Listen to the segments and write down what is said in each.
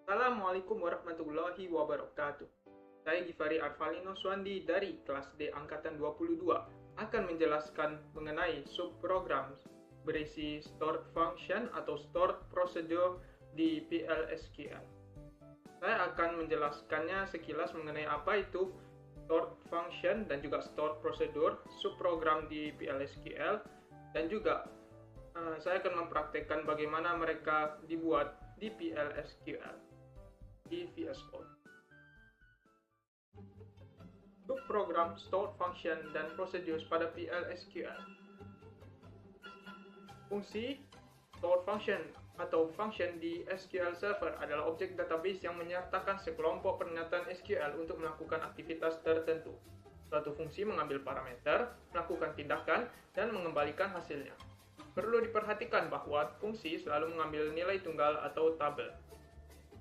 Assalamualaikum warahmatullahi wabarakatuh. Saya Givari Arvalino Swandi dari kelas D Angkatan 22 akan menjelaskan mengenai subprogram berisi stored function atau stored procedure di PLSQL. Saya akan menjelaskannya sekilas mengenai apa itu stored function dan juga stored procedure subprogram di PLSQL, dan juga saya akan mempraktekkan bagaimana mereka dibuat di PLSQL di VS Code. Subprogram, stored function, dan procedures pada PLSQL. Fungsi stored function atau function di SQL Server adalah objek database yang menyertakan sekelompok pernyataan SQL untuk melakukan aktivitas tertentu. Suatu fungsi mengambil parameter, melakukan tindakan, dan mengembalikan hasilnya. Perlu diperhatikan bahwa fungsi selalu mengambil nilai tunggal atau tabel.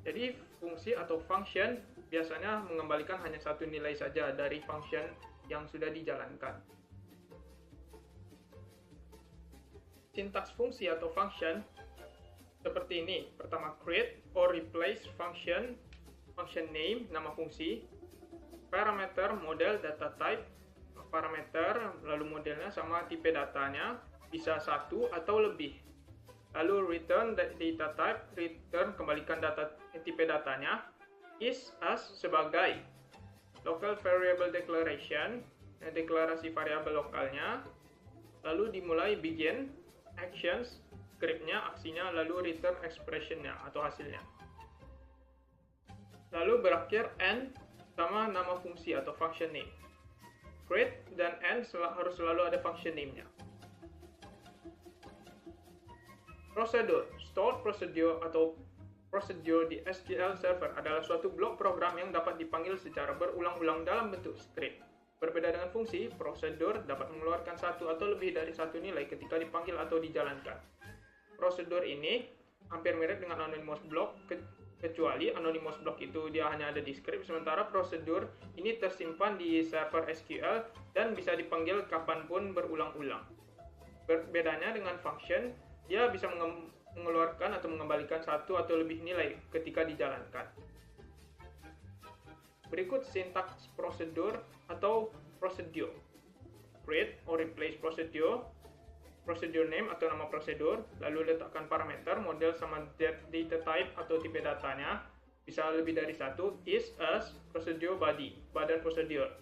Jadi fungsi atau function biasanya mengembalikan hanya satu nilai saja dari function yang sudah dijalankan. Sintaks fungsi atau function seperti ini. Pertama, create or replace function, function name, nama fungsi, parameter, model, data type, parameter, lalu modelnya sama tipe datanya, bisa satu atau lebih. Lalu return data type, return kembalikan data tipe datanya, is, as sebagai local variable declaration, deklarasi variabel lokalnya, lalu dimulai begin, actions, scriptnya, aksinya, lalu return expressionnya atau hasilnya. Lalu berakhir end sama nama fungsi atau function name. Create dan end harus selalu ada function name-nya. Prosedur, stored procedure atau procedure di SQL Server adalah suatu blok program yang dapat dipanggil secara berulang-ulang dalam bentuk script. Berbeda dengan fungsi, prosedur dapat mengeluarkan satu atau lebih dari satu nilai ketika dipanggil atau dijalankan. Prosedur ini hampir mirip dengan anonymous block, kecuali anonymous block itu dia hanya ada di script, sementara prosedur ini tersimpan di server SQL dan bisa dipanggil kapanpun berulang-ulang. Bedanya dengan function, dia bisa mengeluarkan atau mengembalikan satu atau lebih nilai ketika dijalankan. Berikut sintaks prosedur atau procedure. Create or replace procedure, procedure name atau nama prosedur, lalu letakkan parameter, model sama data type atau tipe datanya, bisa lebih dari satu, is, as, procedure body, badan prosedur.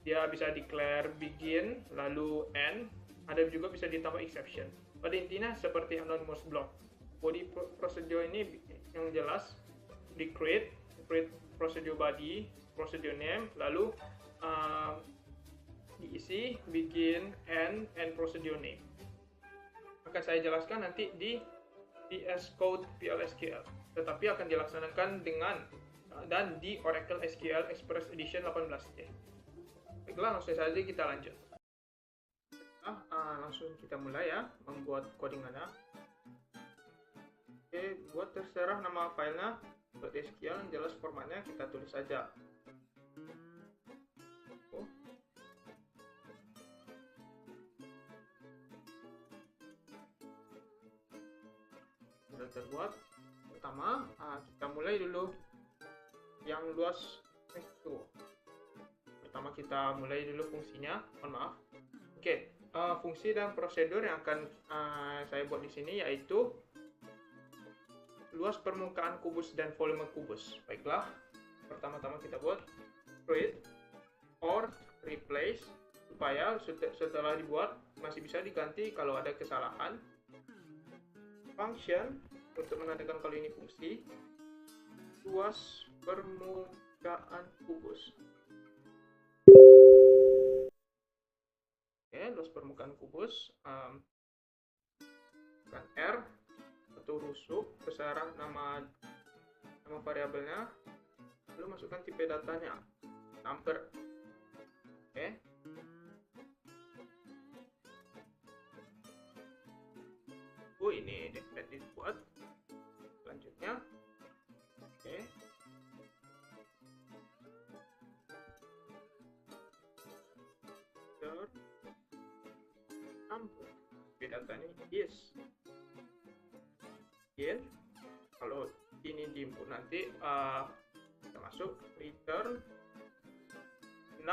Dia bisa declare begin, lalu end, ada juga bisa ditambah exception. Pada intinya seperti anonymous block. Body procedure ini yang jelas di create procedure body, procedure name, lalu diisi begin, end procedure name. Akan saya jelaskan nanti di VS Code PLSQL, tetapi akan dilaksanakan dengan dan di Oracle SQL Express Edition 18c. Baiklah, langsung saja kita lanjut. Langsung kita mulai ya, membuat codingannya. Oke, buat terserah nama filenya, buat SQL yang jelas formatnya kita tulis saja. Sudah terbuat. Pertama, kita mulai dulu yang luas itu. Pertama kita mulai dulu fungsinya, mohon maaf. Oke. Fungsi dan prosedur yang akan saya buat di sini yaitu luas permukaan kubus dan volume kubus. Baiklah, pertama-tama kita buat create or replace supaya setelah dibuat masih bisa diganti kalau ada kesalahan. Function untuk menandakan kalau ini fungsi. Luas permukaan kubus. Luas permukaan kubus, kan R atau rusuk, terserah nama variabelnya, lalu masukkan tipe datanya, number. Ini dapat dibuat. Selanjutnya, datanya is. Kalau ini di input nanti kita masuk return 6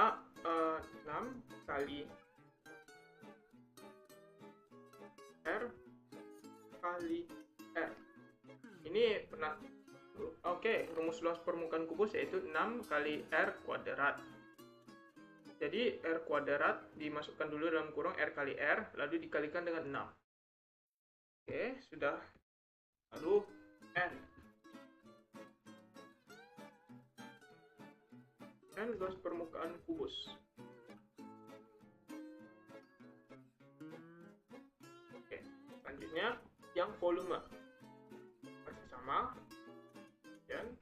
kali R kali R. Ini pernah. Oke, rumus luas permukaan kubus yaitu 6 kali R kuadrat. Jadi R kuadrat dimasukkan dulu dalam kurung R kali R, lalu dikalikan dengan 6. Oke, sudah. Lalu N luas permukaan kubus. Oke, selanjutnya yang volume. Masih sama. Dan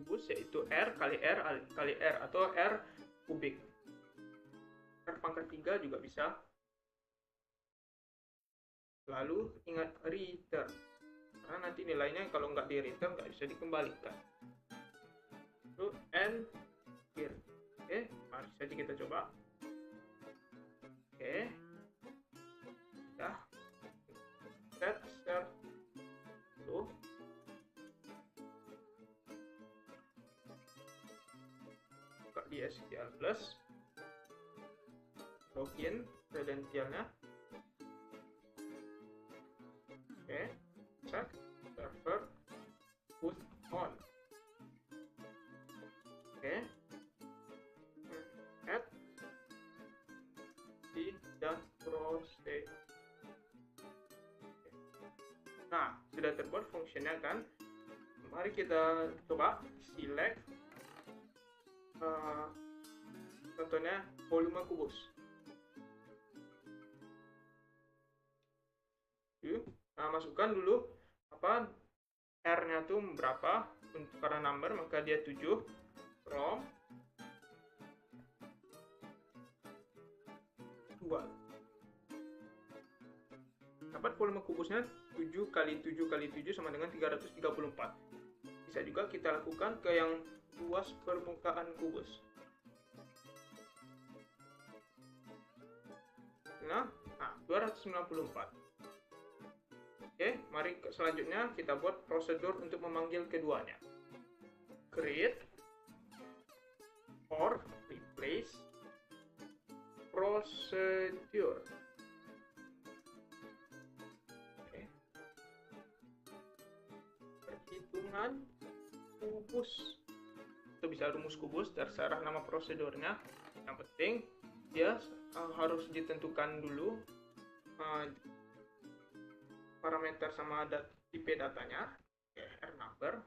kubus yaitu R kali R kali R atau R kubik. R pangkat 3 juga bisa. Lalu ingat return, karena nanti nilainya kalau nggak di return nggak bisa dikembalikan. Lalu N here. Oke, mari saja kita coba. Oke, ya, set start tuh. Buka di SQL Plus, login kredensialnya. Oke, check server put on. Oke, add dan proses. Nah, sudah terbuat fungsinya kan. Mari kita coba select contohnya volume kubus. Nah, masukkan dulu apa R-nya tuh berapa. Untuk karena number maka dia 7 from 2. Dapat volume kubusnya 7 kali 7 kali 7 sama dengan 334. Bisa juga kita lakukan ke yang luas permukaan kubus. Nah 294. Oke, mari selanjutnya kita buat prosedur untuk memanggil keduanya. Create or replace procedure. Oke. Perhitungan kubus. Itu bisa rumus kubus, terserah nama prosedurnya. Yang penting dia harus ditentukan dulu parameter sama tipe datanya. Oke, R number,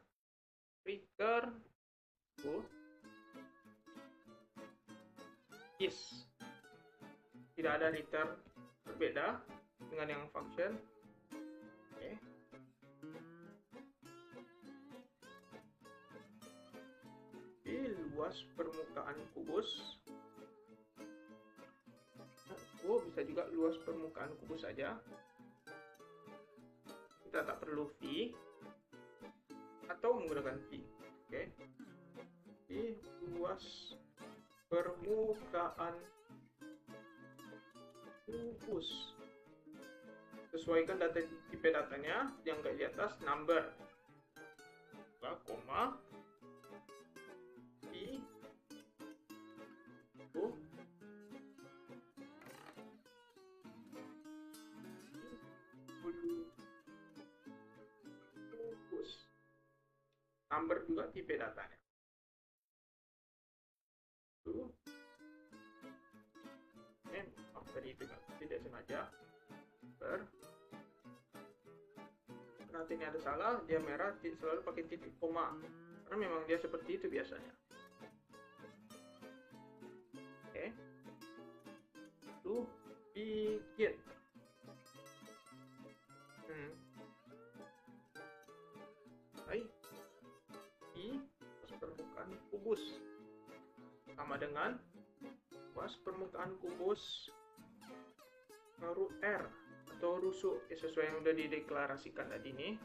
return is. Tidak ada return berbeda dengan yang function. Oke. Di luas permukaan kubus. Bisa juga luas permukaan kubus saja. Kita tak perlu V atau menggunakan V. Oke. Di luas permukaan kubus. Sesuaikan data tipe datanya yang di atas number. Koma V number juga tipe datanya. Tadi itu tidak sengaja. Nanti ini ada salah, dia merah selalu pakai titik koma. Karena memang dia seperti itu biasanya. Oke. Lalu begin. kubus sama dengan luas permukaan kubus root R atau rusuk sesuai yang sudah dideklarasikan tadi nih.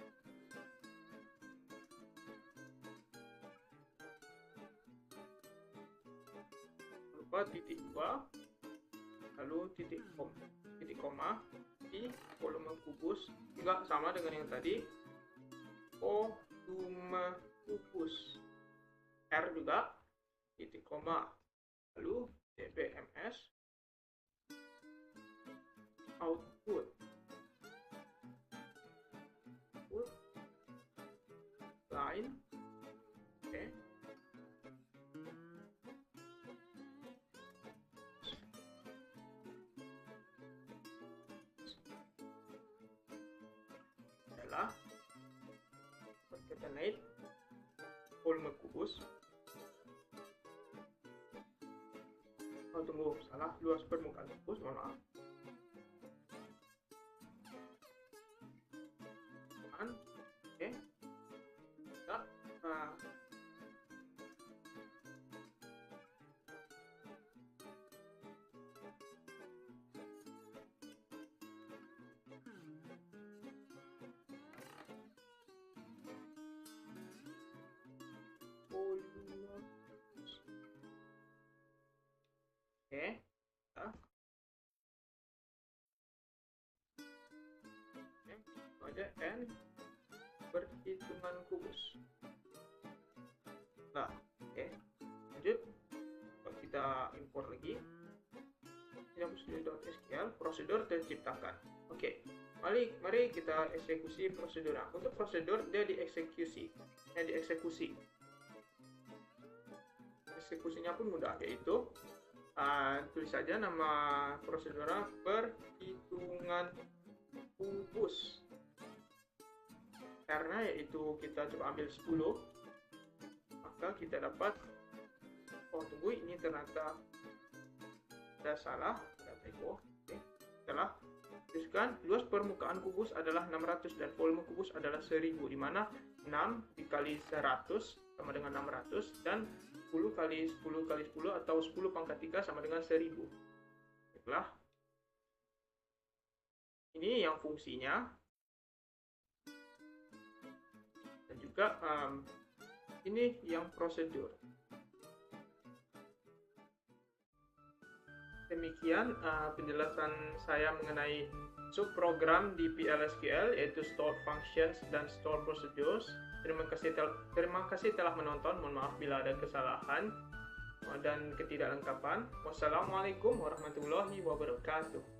Lupa titik 2 lalu titik koma di volume kubus juga sama dengan yang tadi, volume kubus R juga titik koma lalu dbms output line. Oke. Adalah concatenate volume kubus. Oh, tunggu, salah, luas permukaan kubus, mohon maaf. Oke. Nah, oke. Ada N perhitungan kubus. Nah, oke. Lanjut. Kalau kita import lagi. Prosedur.sql, prosedur terciptakan. Oke. Mari kita eksekusi prosedur. Nah, untuk prosedur dia dieksekusi. Eksekusinya pun mudah, yaitu tulis saja nama prosedurnya perhitungan kubus. Karena yaitu kita coba ambil 10, maka kita dapat, oh tunggu, ini ternyata ada salah, ada typo. Oke. Setelah tuliskan luas permukaan kubus adalah 600 dan volume kubus adalah 1000, di mana 6 dikali 100 sama dengan 600 dan 10 kali 10 kali 10 atau 10 pangkat 3 sama dengan 1000. Baiklah. Ini yang fungsinya. Dan juga ini yang prosedur. Demikian penjelasan saya mengenai subprogram di PL/SQL, yaitu stored functions dan stored procedures. Terima kasih telah menonton. Mohon maaf bila ada kesalahan dan ketidaklengkapan. Wassalamualaikum warahmatullahi wabarakatuh.